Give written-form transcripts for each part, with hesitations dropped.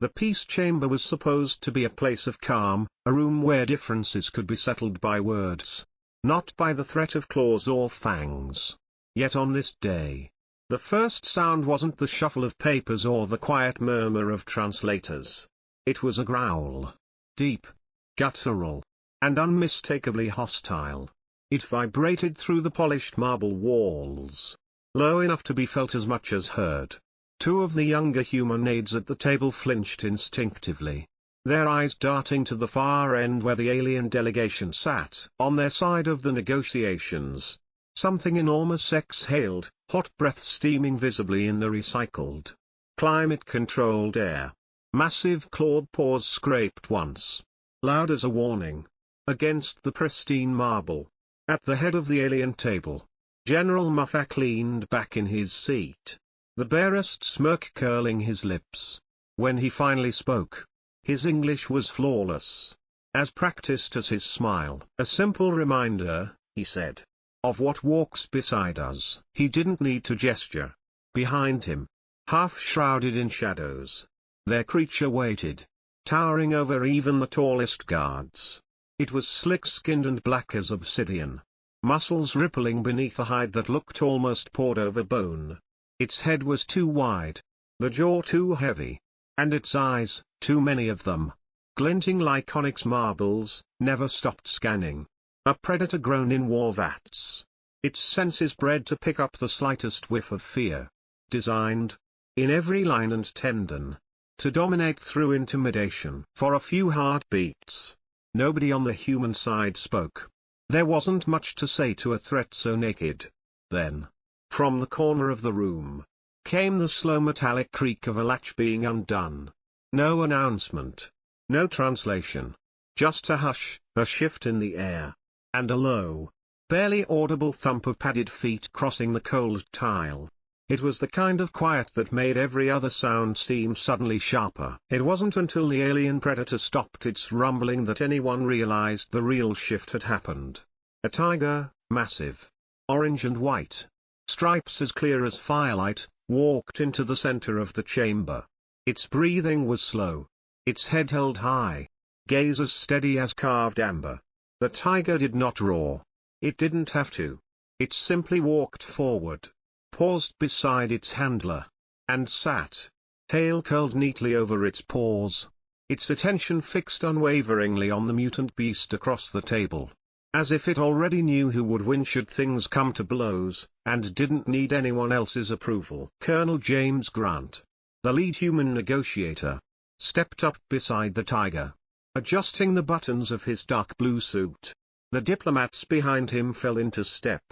The peace chamber was supposed to be a place of calm, a room where differences could be settled by words, not by the threat of claws or fangs. Yet on this day, the first sound wasn't the shuffle of papers or the quiet murmur of translators. It was a growl. Deep, guttural, and unmistakably hostile. It vibrated through the polished marble walls, low enough to be felt as much as heard. Two of the younger humanoids at the table flinched instinctively, their eyes darting to the far end where the alien delegation sat. On their side of the negotiations, something enormous exhaled, hot breath steaming visibly in the recycled, climate-controlled air. Massive clawed paws scraped once, loud as a warning, against the pristine marble. At the head of the alien table, General Muffak leaned back in his seat, the barest smirk curling his lips. When he finally spoke, his English was flawless, as practiced as his smile. A simple reminder, he said, of what walks beside us. He didn't need to gesture. Behind him, half shrouded in shadows, their creature waited, towering over even the tallest guards. It was slick-skinned and black as obsidian, muscles rippling beneath a hide that looked almost poured over bone. Its head was too wide, the jaw too heavy, and its eyes, too many of them, glinting like onyx marbles, never stopped scanning. A predator grown in war vats. Its senses bred to pick up the slightest whiff of fear. Designed, in every line and tendon, to dominate through intimidation. For a few heartbeats, nobody on the human side spoke. There wasn't much to say to a threat so naked. Then, from the corner of the room, came the slow metallic creak of a latch being undone. No announcement, no translation, just a hush, a shift in the air, and a low, barely audible thump of padded feet crossing the cold tile. It was the kind of quiet that made every other sound seem suddenly sharper. It wasn't until the alien predator stopped its rumbling that anyone realized the real shift had happened. A tiger, massive, orange and white, stripes as clear as firelight, walked into the center of the chamber. Its breathing was slow, its head held high, gaze as steady as carved amber. The tiger did not roar. It didn't have to. It simply walked forward, paused beside its handler, and sat, tail curled neatly over its paws, its attention fixed unwaveringly on the mutant beast across the table, as if it already knew who would win should things come to blows, and didn't need anyone else's approval. Colonel James Grant, the lead human negotiator, stepped up beside the tiger, adjusting the buttons of his dark blue suit. The diplomats behind him fell into step,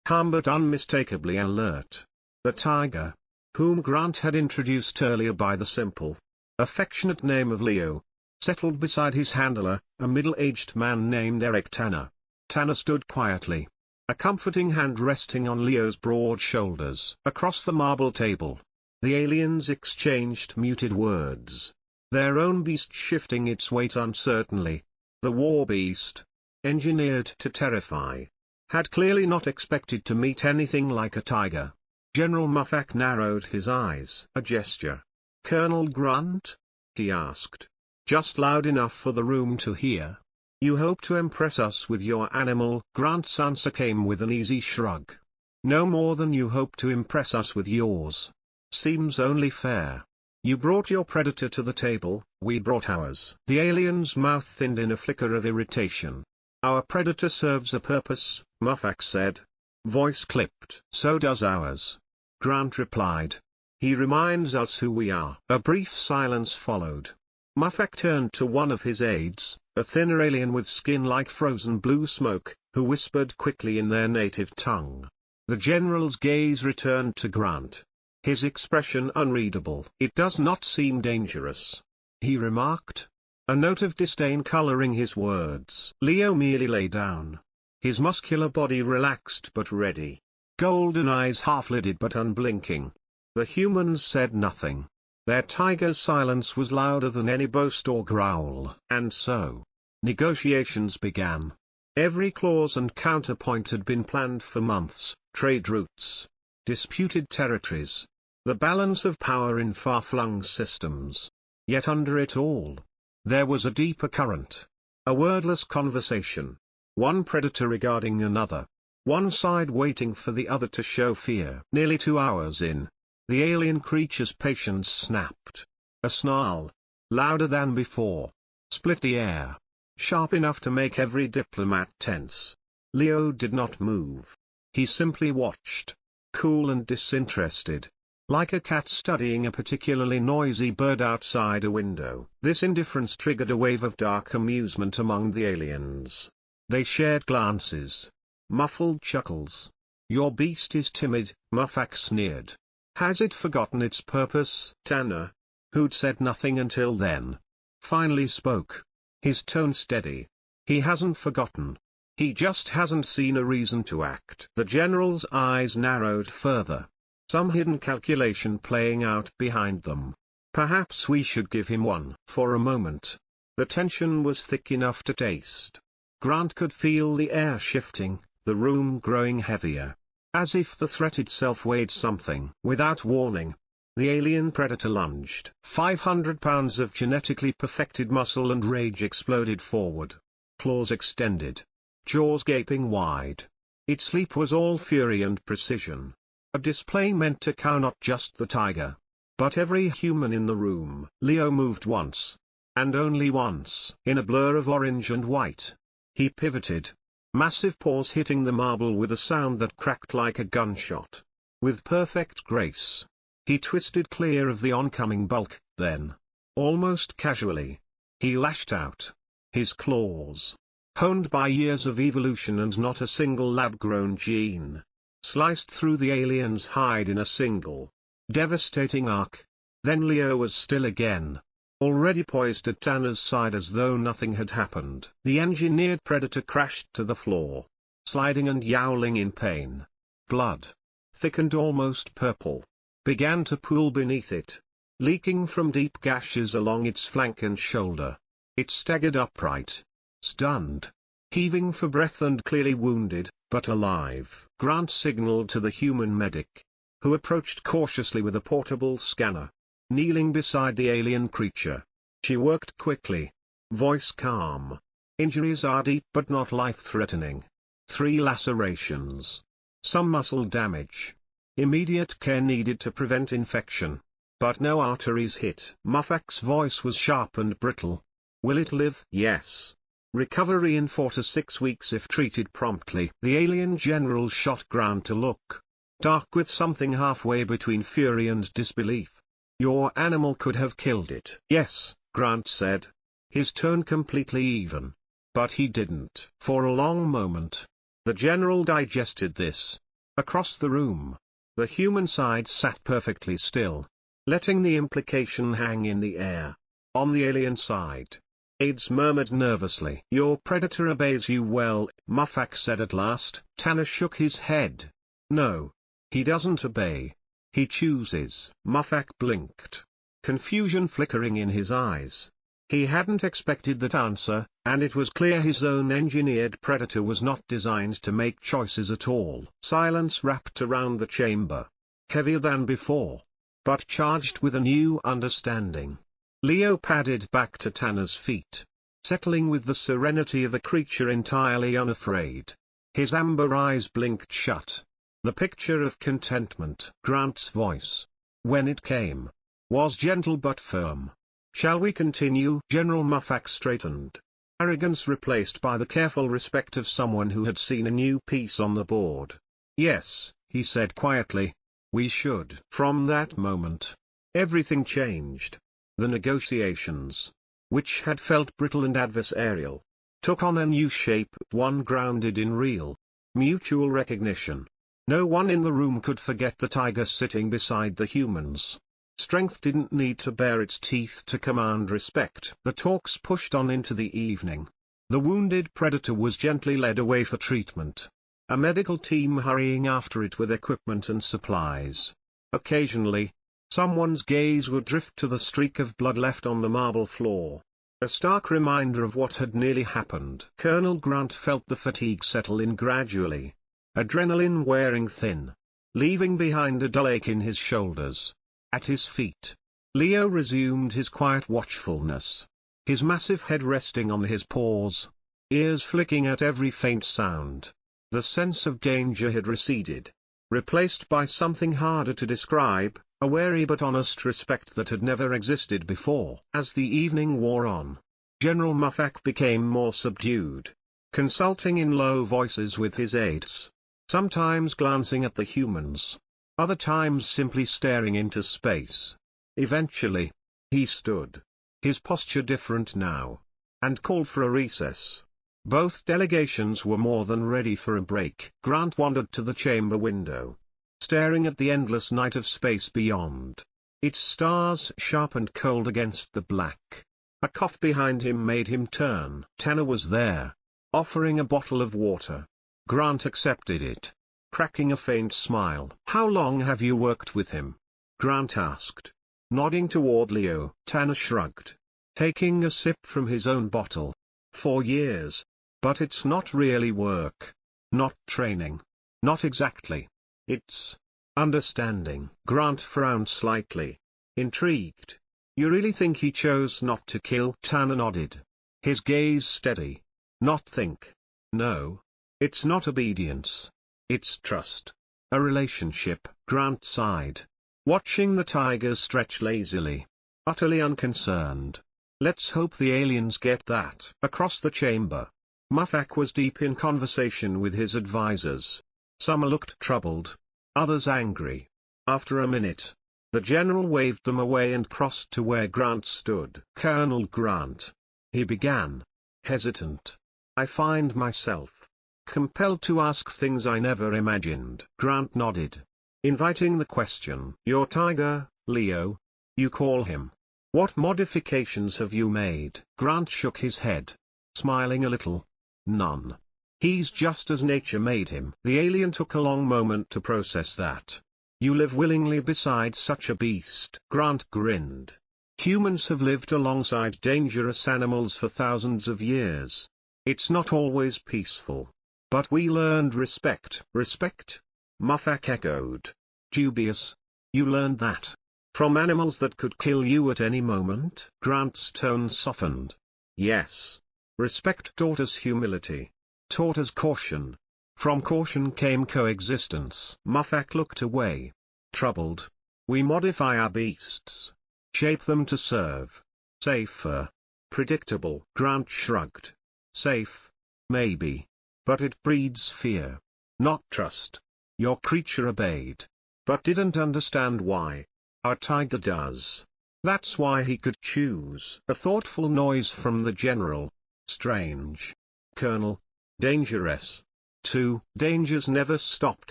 calm but unmistakably alert. The tiger, whom Grant had introduced earlier by the simple, affectionate name of Leo, settled beside his handler, a middle-aged man named Eric Tanner. Tanner stood quietly, a comforting hand resting on Leo's broad shoulders. Across the marble table, the aliens exchanged muted words, their own beast shifting its weight uncertainly. The war beast, engineered to terrify, had clearly not expected to meet anything like a tiger. General Muffak narrowed his eyes. A gesture. "Colonel Grant?" he asked, just loud enough for the room to hear. "You hope to impress us with your animal?" Grant's answer came with an easy shrug. "No more than you hope to impress us with yours. Seems only fair. You brought your predator to the table, we brought ours." The alien's mouth thinned in a flicker of irritation. "Our predator serves a purpose," Muffak said, voice clipped. "So does ours," Grant replied. "He reminds us who we are." A brief silence followed. Muffak turned to one of his aides, a thinner alien with skin like frozen blue smoke, who whispered quickly in their native tongue. The general's gaze returned to Grant, his expression unreadable. "It does not seem dangerous," he remarked, a note of disdain coloring his words. Leo merely lay down, his muscular body relaxed but ready, golden eyes half-lidded but unblinking. The humans said nothing. Their tiger's silence was louder than any boast or growl. And so, negotiations began. Every clause and counterpoint had been planned for months: trade routes, disputed territories, the balance of power in far-flung systems. Yet under it all, there was a deeper current. A wordless conversation. One predator regarding another. One side waiting for the other to show fear. Nearly 2 hours in, the alien creature's patience snapped. A snarl, louder than before, split the air, sharp enough to make every diplomat tense. Leo did not move. He simply watched, cool and disinterested, like a cat studying a particularly noisy bird outside a window. This indifference triggered a wave of dark amusement among the aliens. They shared glances, muffled chuckles. "Your beast is timid," Mufak sneered. "Has it forgotten its purpose?" Tanner, who'd said nothing until then, finally spoke, his tone steady. "He hasn't forgotten. He just hasn't seen a reason to act." The general's eyes narrowed further. Some hidden calculation playing out behind them. Perhaps we should give him one. For a moment, the tension was thick enough to taste. Grant could feel the air shifting, the room growing heavier, as if the threat itself weighed something. Without warning, the alien predator lunged. 500 pounds of genetically perfected muscle and rage exploded forward. Claws extended. Jaws gaping wide. Its leap was all fury and precision. A display meant to cow not just the tiger, but every human in the room. Leo moved once, and only once. In a blur of orange and white, he pivoted, massive paws hitting the marble with a sound that cracked like a gunshot. With perfect grace, he twisted clear of the oncoming bulk, then, almost casually, he lashed out. His claws, honed by years of evolution and not a single lab-grown gene, sliced through the alien's hide in a single, devastating arc. Then Leo was still again, already poised at Tanner's side as though nothing had happened. The engineered predator crashed to the floor, sliding and yowling in pain. Blood, thick and almost purple, began to pool beneath it, leaking from deep gashes along its flank and shoulder. It staggered upright, stunned, heaving for breath and clearly wounded, but alive. Grant signaled to the human medic, who approached cautiously with a portable scanner. Kneeling beside the alien creature, she worked quickly, voice calm. "Injuries are deep but not life-threatening. 3 lacerations. Some muscle damage. Immediate care needed to prevent infection. But no arteries hit." Mufak's voice was sharp and brittle. "Will it live?" "Yes. Recovery in 4 to 6 weeks if treated promptly." The alien general shot Grant a look, dark with something halfway between fury and disbelief. "Your animal could have killed it." "Yes," Grant said, his tone completely even. "But he didn't." For a long moment, the general digested this. Across the room, the human side sat perfectly still, letting the implication hang in the air. On the alien side, aides murmured nervously. "Your predator obeys you well," Mufak said at last. Tanner shook his head. "No. He doesn't obey. He chooses." Mufak blinked, confusion flickering in his eyes. He hadn't expected that answer, and it was clear his own engineered predator was not designed to make choices at all. Silence wrapped around the chamber, heavier than before, but charged with a new understanding. Leo padded back to Tanner's feet, settling with the serenity of a creature entirely unafraid. His amber eyes blinked shut, the picture of contentment. Grant's voice, when it came, was gentle but firm. "Shall we continue?" General Mufak straightened, arrogance replaced by the careful respect of someone who had seen a new piece on the board. "Yes," he said quietly, "we should." From that moment, everything changed. The negotiations, which had felt brittle and adversarial, took on a new shape, one grounded in real, mutual recognition. No one in the room could forget the tiger sitting beside the humans. Strength didn't need to bare its teeth to command respect. The talks pushed on into the evening. The wounded predator was gently led away for treatment, a medical team hurrying after it with equipment and supplies. Occasionally, someone's gaze would drift to the streak of blood left on the marble floor, a stark reminder of what had nearly happened. Colonel Grant felt the fatigue settle in gradually, adrenaline wearing thin, leaving behind a dull ache in his shoulders. At his feet, Leo resumed his quiet watchfulness, his massive head resting on his paws, ears flicking at every faint sound. The sense of danger had receded, replaced by something harder to describe, a wary but honest respect that had never existed before. As the evening wore on, General Muffak became more subdued, consulting in low voices with his aides, sometimes glancing at the humans, other times simply staring into space. Eventually, he stood, his posture different now, and called for a recess. Both delegations were more than ready for a break. Grant wandered to the chamber window, staring at the endless night of space beyond, its stars sharp and cold against the black. A cough behind him made him turn. Tanner was there, offering a bottle of water. Grant accepted it, cracking a faint smile. "How long have you worked with him?" Grant asked, nodding toward Leo. Tanner shrugged, taking a sip from his own bottle. 4 years. But it's not really work. Not training. Not exactly. It's understanding. Grant frowned slightly, intrigued. "You really think he chose not to kill?" Tanner nodded, his gaze steady. "Not think. No. It's not obedience. It's trust. A relationship." Grant sighed, watching the tigers stretch lazily, utterly unconcerned. "Let's hope the aliens get that." Across the chamber, Muffak was deep in conversation with his advisors. Some looked troubled, others angry. After a minute, the general waved them away and crossed to where Grant stood. "Colonel Grant," he began, hesitant, "I find myself compelled to ask things I never imagined." Grant nodded, inviting the question. "Your tiger, Leo, you call him. What modifications have you made?" Grant shook his head, smiling a little. "None. He's just as nature made him." The alien took a long moment to process that. "You live willingly beside such a beast." Grant grinned. "Humans have lived alongside dangerous animals for thousands of years. It's not always peaceful. But we learned respect." "Respect?" Muffak echoed, dubious. "You learned that from animals that could kill you at any moment?" Grant's tone softened. "Yes. Respect taught us humility, taught us caution. From caution came coexistence." Muffak looked away, troubled. "We modify our beasts, shape them to serve. Safer. Predictable." Grant shrugged. "Safe, maybe. But it breeds fear, not trust. Your creature obeyed, but didn't understand why. Our tiger does. That's why he could choose." A thoughtful noise from the general. "Strange, Colonel. Dangerous, too." "Dangers never stopped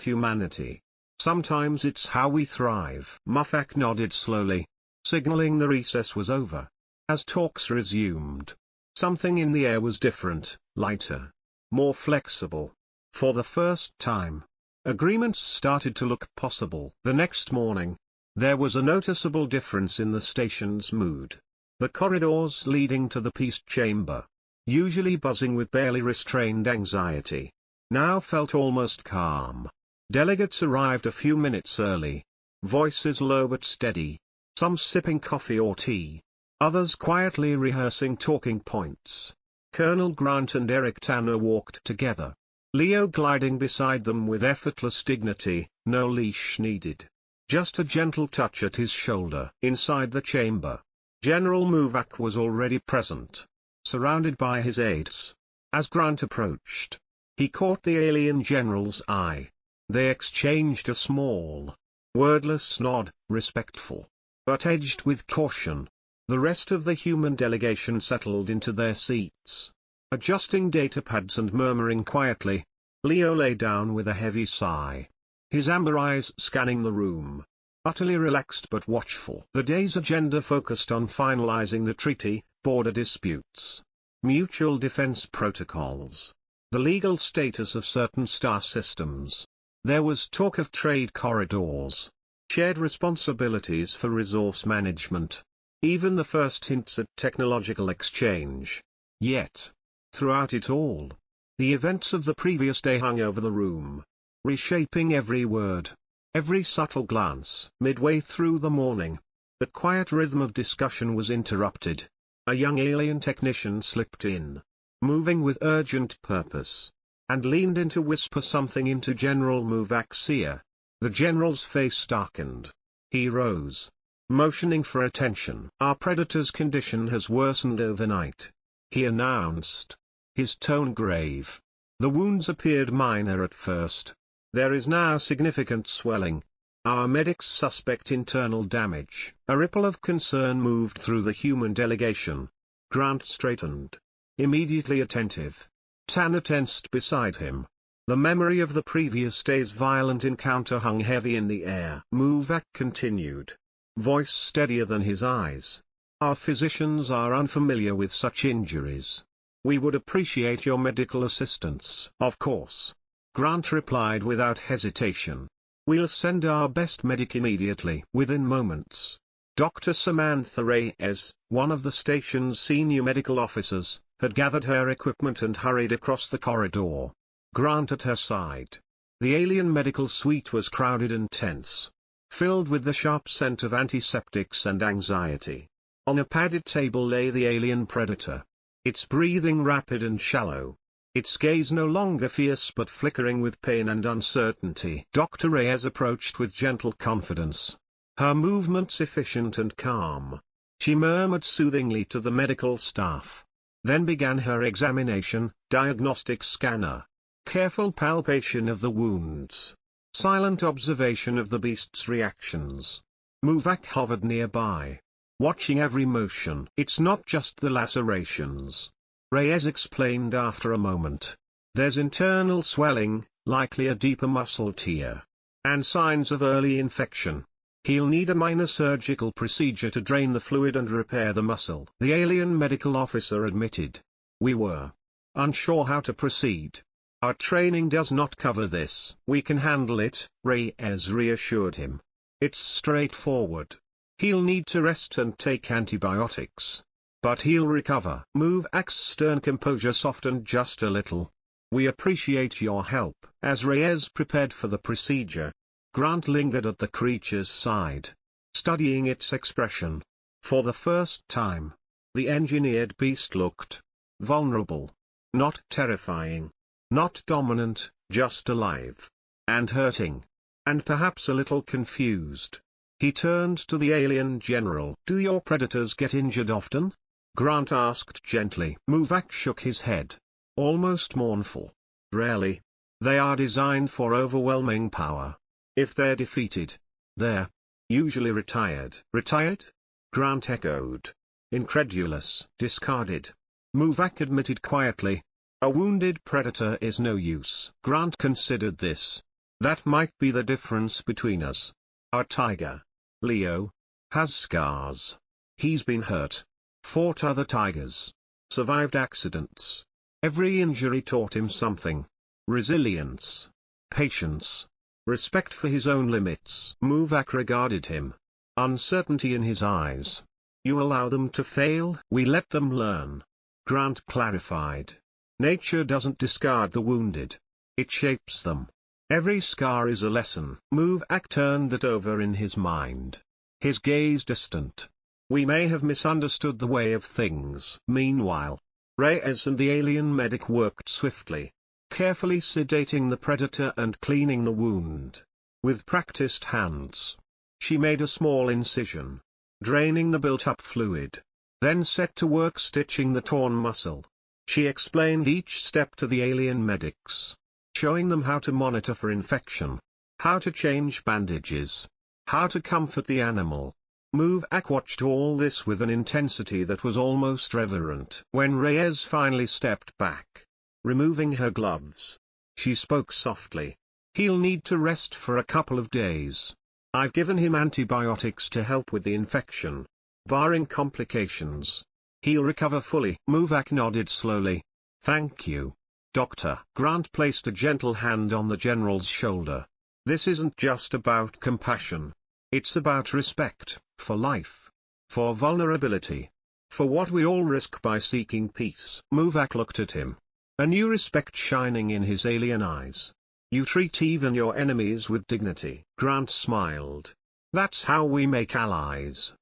humanity. Sometimes it's how we thrive." Muffak nodded slowly, signaling the recess was over. As talks resumed, something in the air was different, lighter, more flexible. For the first time, agreements started to look possible. The next morning, there was a noticeable difference in the station's mood. The corridors leading to the peace chamber, usually buzzing with barely restrained anxiety, now felt almost calm. Delegates arrived a few minutes early, voices low but steady, some sipping coffee or tea, others quietly rehearsing talking points. Colonel Grant and Eric Tanner walked together, Leo gliding beside them with effortless dignity, no leash needed. Just a gentle touch at his shoulder. Inside the chamber, General Muffak was already present, surrounded by his aides. As Grant approached, he caught the alien general's eye. They exchanged a small, wordless nod, respectful, but edged with caution. The rest of the human delegation settled into their seats, adjusting datapads and murmuring quietly. Leo lay down with a heavy sigh, his amber eyes scanning the room, utterly relaxed but watchful. The day's agenda focused on finalizing the treaty, border disputes, mutual defense protocols, the legal status of certain star systems. There was talk of trade corridors, shared responsibilities for resource management, even the first hints at technological exchange. Yet, throughout it all, the events of the previous day hung over the room, reshaping every word, every subtle glance. Midway through the morning, The quiet rhythm of discussion was interrupted. A young alien technician slipped in, moving with urgent purpose, and leaned in to whisper something into General Muvak's ear. The general's face darkened. He rose, motioning for attention. "Our predator's condition has worsened overnight," he announced, his tone grave. "The wounds appeared minor at first. There is now significant swelling. Our medics suspect internal damage." A ripple of concern moved through the human delegation. Grant straightened, immediately attentive. Tanner tensed beside him. The memory of the previous day's violent encounter hung heavy in the air. Muvak continued, voice steadier than his eyes. "Our physicians are unfamiliar with such injuries. We would appreciate your medical assistance." "Of course," Grant replied without hesitation. "We'll send our best medic immediately." Within moments, Dr. Samantha Reyes, one of the station's senior medical officers, had gathered her equipment and hurried across the corridor. Grant at her side. The alien medical suite was crowded and tense, filled with the sharp scent of antiseptics and anxiety. On a padded table lay the alien predator. Its breathing rapid and shallow. Its gaze no longer fierce but flickering with pain and uncertainty. Dr. Reyes approached with gentle confidence, her movements efficient and calm. She murmured soothingly to the medical staff, then began her examination, diagnostic scanner, careful palpation of the wounds, silent observation of the beast's reactions. Muvak hovered nearby, watching every motion. "It's not just the lacerations," Reyes explained after a moment. "There's internal swelling, likely a deeper muscle tear, and signs of early infection. He'll need a minor surgical procedure to drain the fluid and repair the muscle." The alien medical officer admitted, "We were unsure how to proceed. Our training does not cover this." "We can handle it," Reyes reassured him. "It's straightforward. He'll need to rest and take antibiotics. But he'll recover." Muvak's stern composure softened just a little. "We appreciate your help." As Reyes prepared for the procedure, Grant lingered at the creature's side, studying its expression. For the first time, the engineered beast looked vulnerable. Not terrifying. Not dominant, just alive. And hurting. And perhaps a little confused. He turned to the alien general. "Do your predators get injured often?" Grant asked gently. Muvak shook his head, almost mournful. "Rarely. They are designed for overwhelming power. If they're defeated, they're usually retired." "Retired?" Grant echoed, incredulous. "Discarded," Muvak admitted quietly. "A wounded predator is no use." Grant considered this. "That might be the difference between us. Our tiger, Leo, has scars. He's been hurt, fought other tigers, survived accidents. Every injury taught him something. Resilience, patience, respect for his own limits." Muvak regarded him, uncertainty in his eyes. "You allow them to fail?" "We let them learn," Grant clarified. "Nature doesn't discard the wounded. It shapes them. Every scar is a lesson." Muvak turned that over in his mind, his gaze distant. "We may have misunderstood the way of things." Meanwhile, Reyes and the alien medic worked swiftly, carefully sedating the predator and cleaning the wound. With practiced hands, she made a small incision, draining the built-up fluid, then set to work stitching the torn muscle. She explained each step to the alien medics, showing them how to monitor for infection, how to change bandages, how to comfort the animal. Muvak watched all this with an intensity that was almost reverent. When Reyes finally stepped back, removing her gloves, she spoke softly. "He'll need to rest for a couple of days. I've given him antibiotics to help with the infection. Barring complications, he'll recover fully." Muvak nodded slowly. "Thank you, Doctor." Grant placed a gentle hand on the general's shoulder. "This isn't just about compassion. It's about respect, for life, for vulnerability, for what we all risk by seeking peace." Muvak looked at him, a new respect shining in his alien eyes. "You treat even your enemies with dignity." Grant smiled. "That's how we make allies."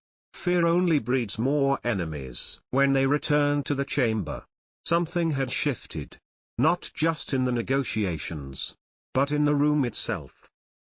Fear only breeds more enemies. When they returned to the chamber, something had shifted. Not just in the negotiations, but in the room itself.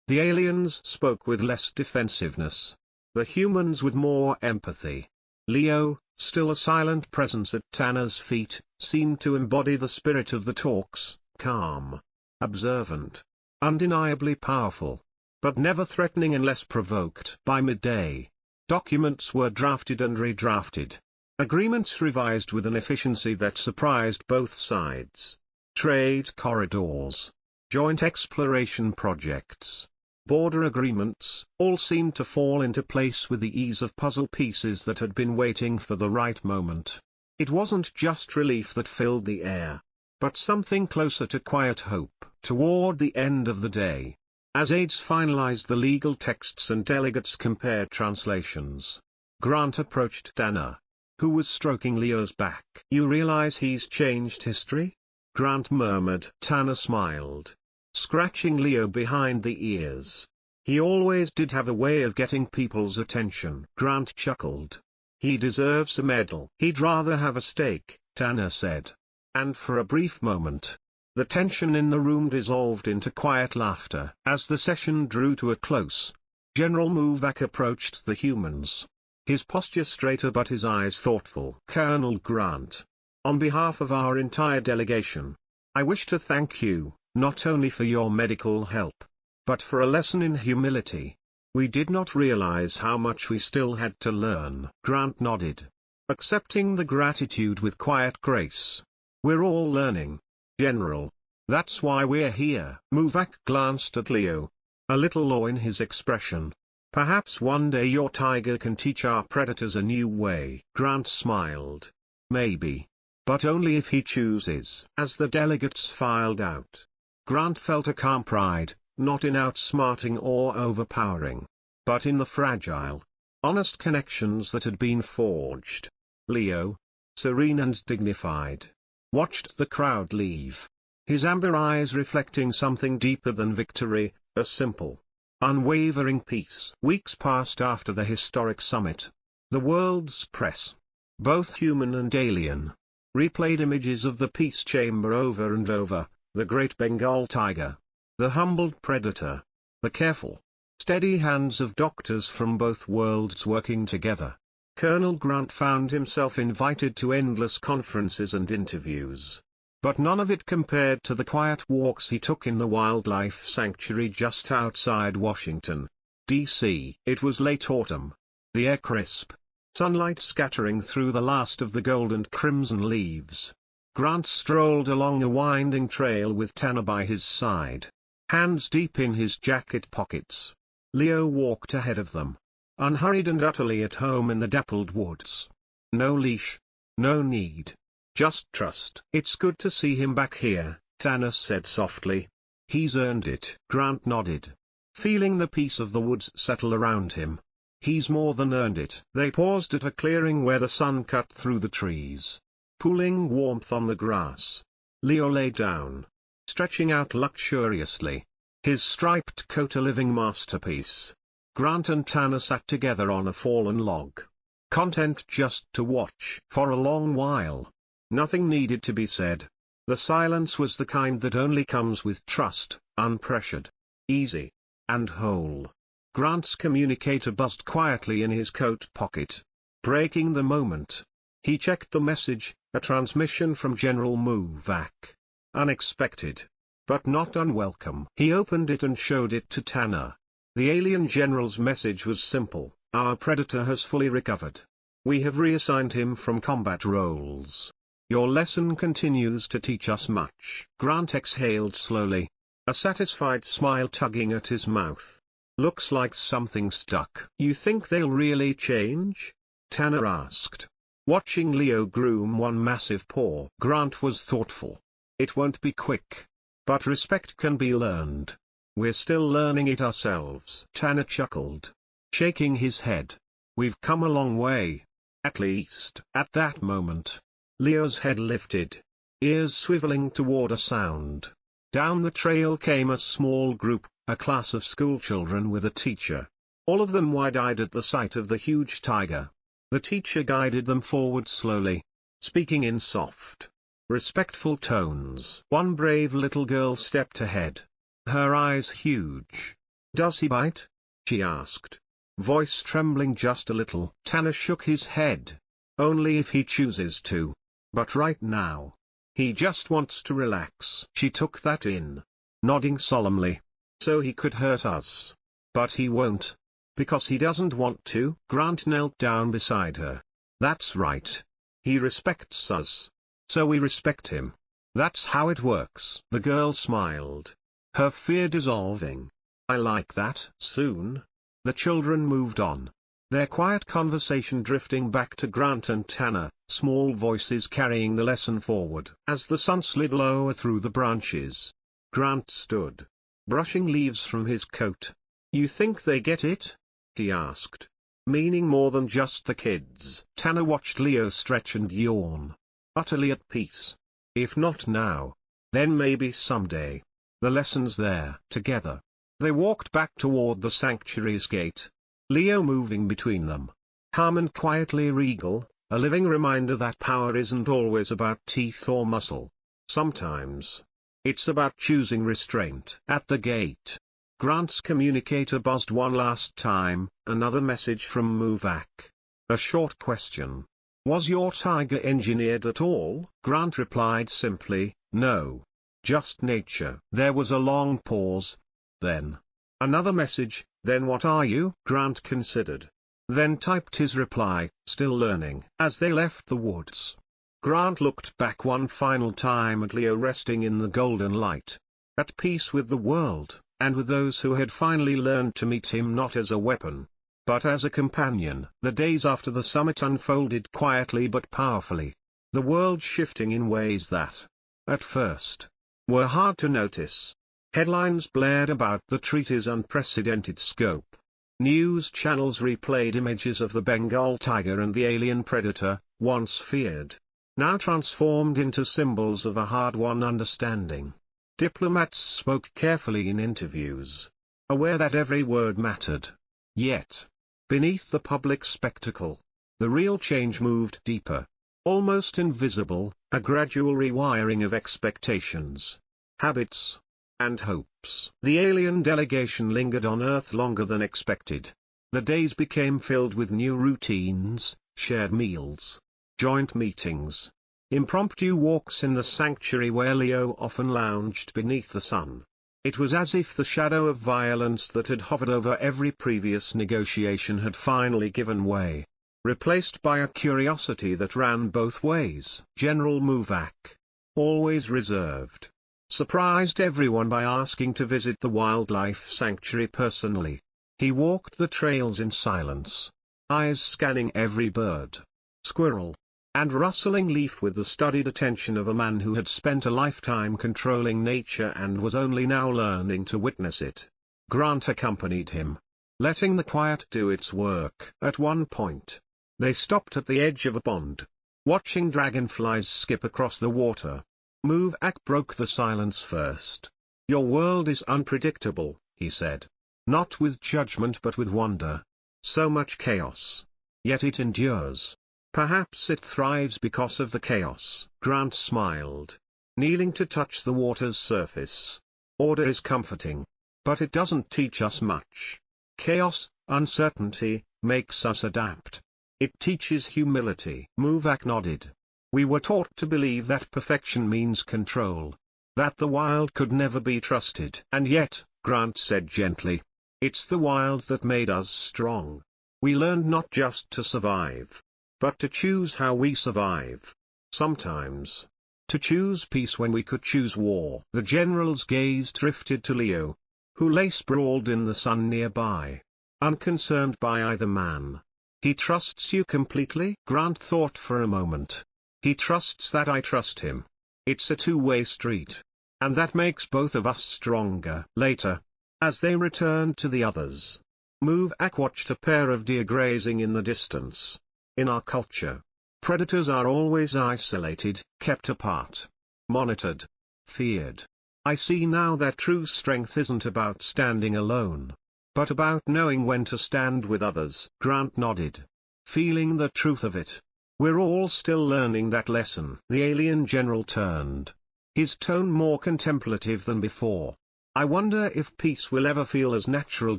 The aliens spoke with less defensiveness. The humans with more empathy. Leo, still a silent presence at Tanner's feet, seemed to embody the spirit of the talks, calm, observant, undeniably powerful, but never threatening unless provoked. By midday, documents were drafted and redrafted. Agreements revised with an efficiency that surprised both sides. Trade corridors, joint exploration projects, border agreements, all seemed to fall into place with the ease of puzzle pieces that had been waiting for the right moment. It wasn't just relief that filled the air, but something closer to quiet hope. Toward the end of the day, as aides finalized the legal texts and delegates compared translations, Grant approached Tanner, who was stroking Leo's back. "You realize he's changed history?" Grant murmured. Tanner smiled, scratching Leo behind the ears. "He always did have a way of getting people's attention." Grant chuckled. "He deserves a medal." "He'd rather have a steak," Tanner said. And for a brief moment, the tension in the room dissolved into quiet laughter. As the session drew to a close, General Muvak approached the humans. His posture straighter but his eyes thoughtful. "Colonel Grant, on behalf of our entire delegation, I wish to thank you, not only for your medical help, but for a lesson in humility. We did not realize how much we still had to learn." Grant nodded, accepting the gratitude with quiet grace. "We're all learning, General. That's why we're here." Muvak glanced at Leo, a little awe in his expression. "Perhaps one day your tiger can teach our predators a new way." Grant smiled. "Maybe. But only if he chooses." As the delegates filed out, Grant felt a calm pride, not in outsmarting or overpowering, but in the fragile, honest connections that had been forged. Leo, serene and dignified, watched the crowd leave, his amber eyes reflecting something deeper than victory, a simple, unwavering peace. Weeks passed after the historic summit. The world's press, both human and alien, replayed images of the peace chamber over and over: the great Bengal tiger, the humbled predator, the careful, steady hands of doctors from both worlds working together. Colonel Grant found himself invited to endless conferences and interviews, but none of it compared to the quiet walks he took in the wildlife sanctuary just outside Washington, D.C. It was late autumn, the air crisp, sunlight scattering through the last of the gold and crimson leaves. Grant strolled along a winding trail with Tanner by his side, hands deep in his jacket pockets. Leo walked ahead of them, unhurried and utterly at home in the dappled woods. No leash, no need, just trust. "It's good to see him back here," Tanner said softly. "He's earned it." Grant nodded, feeling the peace of the woods settle around him. "He's more than earned it." They paused at a clearing where the sun cut through the trees, pooling warmth on the grass. Leo lay down, stretching out luxuriously, his striped coat a living masterpiece. Grant and Tanner sat together on a fallen log, content just to watch. For a long while, nothing needed to be said. The silence was the kind that only comes with trust, unpressured, easy, and whole. Grant's communicator buzzed quietly in his coat pocket, breaking the moment. He checked the message, a transmission from General Muvak. Unexpected, but not unwelcome. He opened it and showed it to Tanner. The alien general's message was simple: "Our predator has fully recovered. We have reassigned him from combat roles. Your lesson continues to teach us much." Grant exhaled slowly, a satisfied smile tugging at his mouth. "Looks like something stuck." "You think they'll really change?" Tanner asked, watching Leo groom one massive paw. Grant was thoughtful. "It won't be quick, but respect can be learned. We're still learning it ourselves." Tanner chuckled, shaking his head. "We've come a long way, at least." At that moment, Leo's head lifted, ears swiveling toward a sound. Down the trail came a small group, a class of schoolchildren with a teacher, all of them wide-eyed at the sight of the huge tiger. The teacher guided them forward slowly, speaking in soft, respectful tones. One brave little girl stepped ahead, her eyes huge. "Does he bite?" she asked, voice trembling just a little. Tanner shook his head. "Only if he chooses to. But right now, he just wants to relax." She took that in, nodding solemnly. "So he could hurt us. But he won't. Because he doesn't want to." Grant knelt down beside her. "That's right. He respects us. So we respect him. That's how it works." The girl smiled, her fear dissolving. "I like that." Soon, the children moved on, their quiet conversation drifting back to Grant and Tanner, small voices carrying the lesson forward. As the sun slid lower through the branches, Grant stood, brushing leaves from his coat. "You think they get it?" he asked. "Meaning more than just the kids?" Tanner watched Leo stretch and yawn, utterly at peace. "If not now, then maybe someday. The lesson's there." Together, they walked back toward the sanctuary's gate, Leo moving between them, calm and quietly regal, a living reminder that power isn't always about teeth or muscle. Sometimes, it's about choosing restraint. At the gate, Grant's communicator buzzed one last time, another message from Muvak. A short question. "Was your tiger engineered at all?" Grant replied simply, "No. Just nature." There was a long pause. Then, another message. "Then what are you?" Grant considered, then typed his reply, "Still learning." As they left the woods, Grant looked back one final time at Leo resting in the golden light, at peace with the world, and with those who had finally learned to meet him not as a weapon, but as a companion. The days after the summit unfolded quietly but powerfully, the world shifting in ways that, at first, were hard to notice. Headlines blared about the treaty's unprecedented scope. News channels replayed images of the Bengal tiger and the alien predator, once feared, now transformed into symbols of a hard-won understanding. Diplomats spoke carefully in interviews, aware that every word mattered. Yet, beneath the public spectacle, the real change moved deeper, almost invisible, a gradual rewiring of expectations, habits, and hopes. The alien delegation lingered on Earth longer than expected. The days became filled with new routines, shared meals, joint meetings, impromptu walks in the sanctuary where Leo often lounged beneath the sun. It was as if the shadow of violence that had hovered over every previous negotiation had finally given way, replaced by a curiosity that ran both ways. General Muvak, always reserved, surprised everyone by asking to visit the wildlife sanctuary personally. He walked the trails in silence, eyes scanning every bird, squirrel, and rustling leaf with the studied attention of a man who had spent a lifetime controlling nature and was only now learning to witness it. Grant accompanied him, letting the quiet do its work. At one point, they stopped at the edge of a pond, watching dragonflies skip across the water. Muvak broke the silence first. "Your world is unpredictable," he said. "Not with judgment but with wonder. So much chaos. Yet it endures. Perhaps it thrives because of the chaos." Grant smiled, kneeling to touch the water's surface. "Order is comforting. But it doesn't teach us much. Chaos, uncertainty, makes us adapt. It teaches humility." Muvak nodded. "We were taught to believe that perfection means control, that the wild could never be trusted. And yet," Grant said gently, "it's the wild that made us strong. We learned not just to survive, but to choose how we survive. Sometimes, to choose peace when we could choose war." The general's gaze drifted to Leo, who lay sprawled in the sun nearby, unconcerned by either man. "He trusts you completely?" Grant thought for a moment. "He trusts that I trust him. It's a two-way street. And that makes both of us stronger." Later, as they returned to the others, Muvak watched a pair of deer grazing in the distance. "In our culture, predators are always isolated, kept apart, monitored, feared. I see now that true strength isn't about standing alone, but about knowing when to stand with others." Grant nodded. feeling the truth of it. We're all still learning that lesson. The alien general turned, his tone more contemplative than before. I wonder if peace will ever feel as natural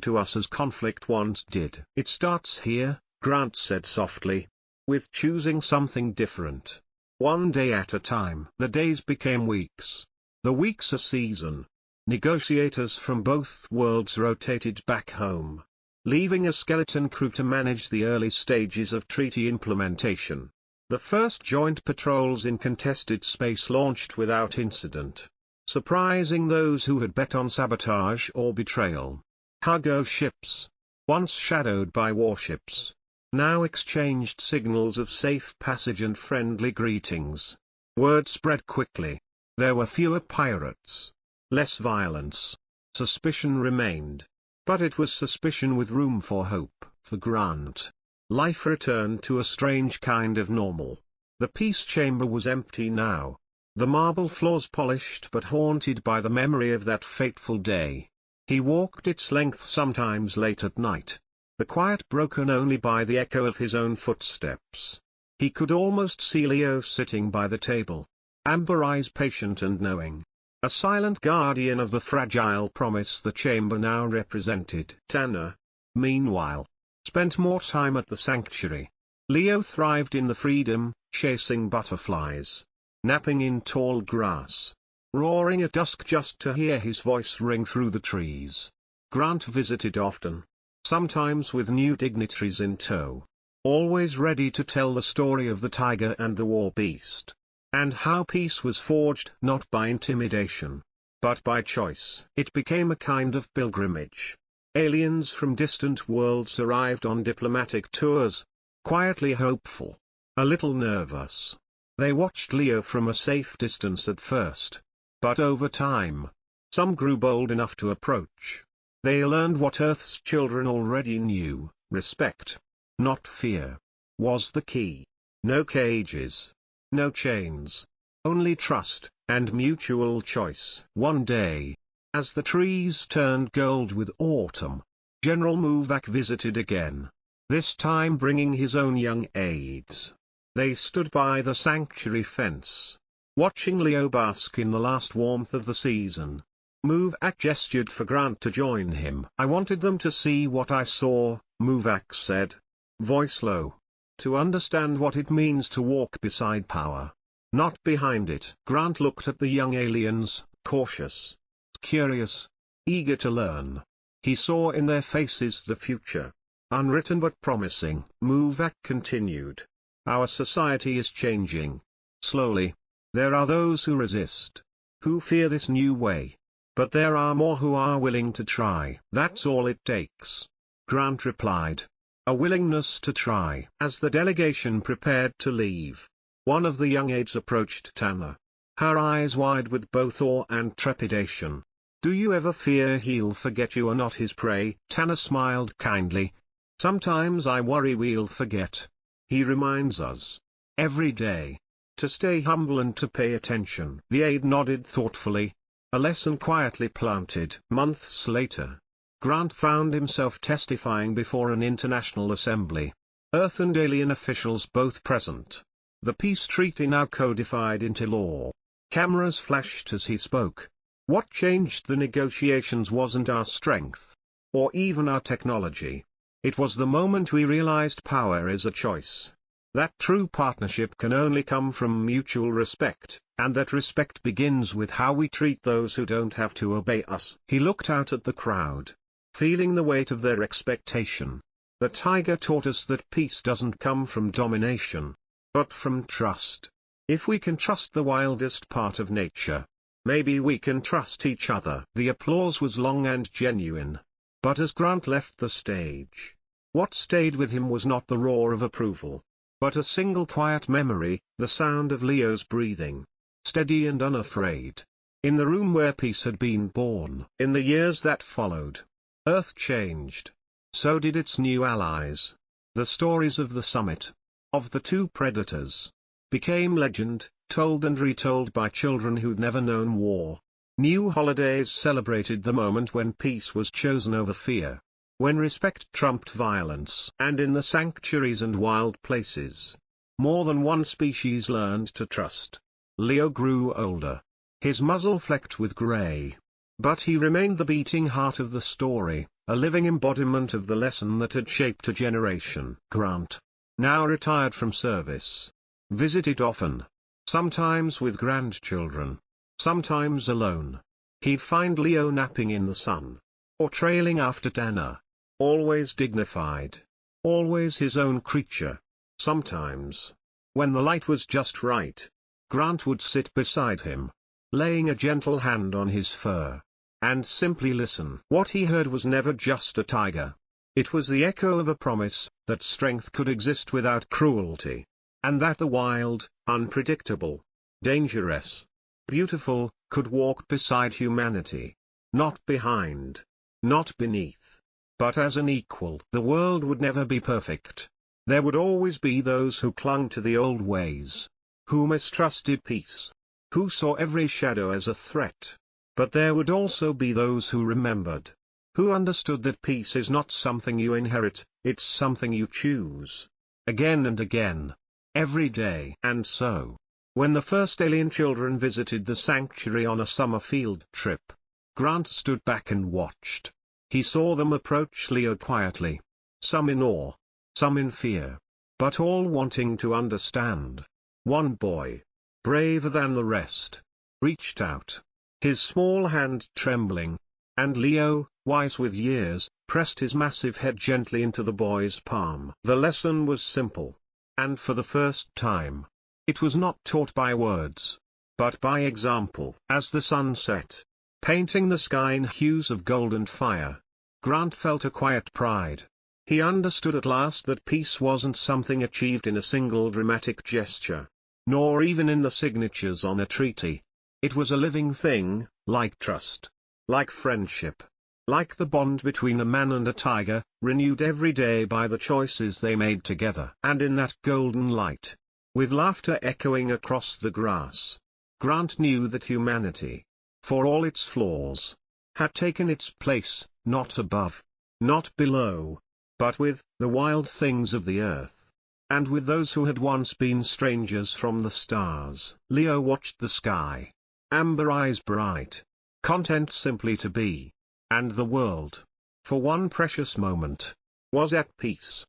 to us as conflict once did. It starts here, Grant said softly, with choosing something different. One day at a time. The days became weeks. The weeks a season. Negotiators from both worlds rotated back home, leaving a skeleton crew to manage the early stages of treaty implementation. The first joint patrols in contested space launched without incident, surprising those who had bet on sabotage or betrayal. Cargo ships, once shadowed by warships, now exchanged signals of safe passage and friendly greetings. Word spread quickly. There were fewer pirates, less violence. Suspicion remained. But it was suspicion with room for hope. For Grant, life returned to a strange kind of normal. The peace chamber was empty now. The marble floors polished but haunted by the memory of that fateful day. He walked its length sometimes late at night, the quiet broken only by the echo of his own footsteps. He could almost see Leo sitting by the table, amber eyes patient and knowing, a silent guardian of the fragile promise the chamber now represented. Tanner, meanwhile, spent more time at the sanctuary. Leo thrived in the freedom, chasing butterflies, napping in tall grass, roaring at dusk just to hear his voice ring through the trees. Grant visited often, sometimes with new dignitaries in tow, always ready to tell the story of the tiger and the war beast, and how peace was forged not by intimidation, but by choice. It became a kind of pilgrimage. Aliens from distant worlds arrived on diplomatic tours, quietly hopeful, a little nervous. They watched Leo from a safe distance at first, but over time, some grew bold enough to approach. They learned what Earth's children already knew: respect, not fear, was the key. No cages, no chains, only trust, and mutual choice. One day, as the trees turned gold with autumn, General Muvak visited again, this time bringing his own young aides. They stood by the sanctuary fence, watching Leo bask in the last warmth of the season. Muvak gestured for Grant to join him. "I wanted them to see what I saw," Muvak said, voice low, "to understand what it means to walk beside power, not behind it." Grant looked at the young aliens, cautious, curious, eager to learn. He saw in their faces the future, unwritten but promising. Muvak continued, "Our society is changing. Slowly. There are those who resist, who fear this new way. But there are more who are willing to try. That's all it takes," Grant replied. "A willingness to try." As the delegation prepared to leave, one of the young aides approached Tanner, her eyes wide with both awe and trepidation. "Do you ever fear he'll forget you are not his prey?" Tanner smiled kindly. "Sometimes I worry we'll forget. He reminds us, every day, to stay humble and to pay attention." The aide nodded thoughtfully, a lesson quietly planted. Months later, Grant found himself testifying before an international assembly, Earth and alien officials both present. The peace treaty now codified into law. Cameras flashed as he spoke. What changed the negotiations wasn't our strength, or even our technology. It was the moment we realized power is a choice. That true partnership can only come from mutual respect, and that respect begins with how we treat those who don't have to obey us. He looked out at the crowd, feeling the weight of their expectation. The tiger taught us that peace doesn't come from domination, but from trust. If we can trust the wildest part of nature, maybe we can trust each other. The applause was long and genuine. But as Grant left the stage, what stayed with him was not the roar of approval, but a single quiet memory, the sound of Leo's breathing, steady and unafraid, in the room where peace had been born. In the years that followed, Earth changed. So did its new allies. The stories of the summit, of the two predators, became legend, told and retold by children who'd never known war. New holidays celebrated the moment when peace was chosen over fear. when respect trumped violence. And in the sanctuaries and wild places, more than one species learned to trust. Leo grew older, his muzzle flecked with grey. But he remained the beating heart of the story, a living embodiment of the lesson that had shaped a generation. Grant, now retired from service, visited often, sometimes with grandchildren, sometimes alone. He'd find Leo napping in the sun, or trailing after dinner, always dignified, always his own creature. Sometimes, when the light was just right, Grant would sit beside him, laying a gentle hand on his fur, and simply listen. What he heard was never just a tiger. It was the echo of a promise, that strength could exist without cruelty, and that the wild, unpredictable, dangerous, beautiful, could walk beside humanity. Not behind, not beneath, but as an equal. The world would never be perfect. There would always be those who clung to the old ways, who mistrusted peace, who saw every shadow as a threat. But there would also be those who remembered, who understood that peace is not something you inherit, it's something you choose, again and again, every day. And so, when the first alien children visited the sanctuary on a summer field trip, Grant stood back and watched. He saw them approach Leo quietly, some in awe, some in fear, but all wanting to understand. One boy, braver than the rest, reached out, his small hand trembling, and Leo, wise with years, pressed his massive head gently into the boy's palm. The lesson was simple, and for the first time, it was not taught by words, but by example. As the sun set, painting the sky in hues of gold and fire, Grant felt a quiet pride. He understood at last that peace wasn't something achieved in a single dramatic gesture, nor even in the signatures on a treaty. It was a living thing, like trust, like friendship, like the bond between a man and a tiger, renewed every day by the choices they made together. And in that golden light, with laughter echoing across the grass, Grant knew that humanity, for all its flaws, had taken its place, not above, not below, but with the wild things of the earth, and with those who had once been strangers from the stars. Leo watched the sky, amber eyes bright, content simply to be, and the world, for one precious moment, was at peace.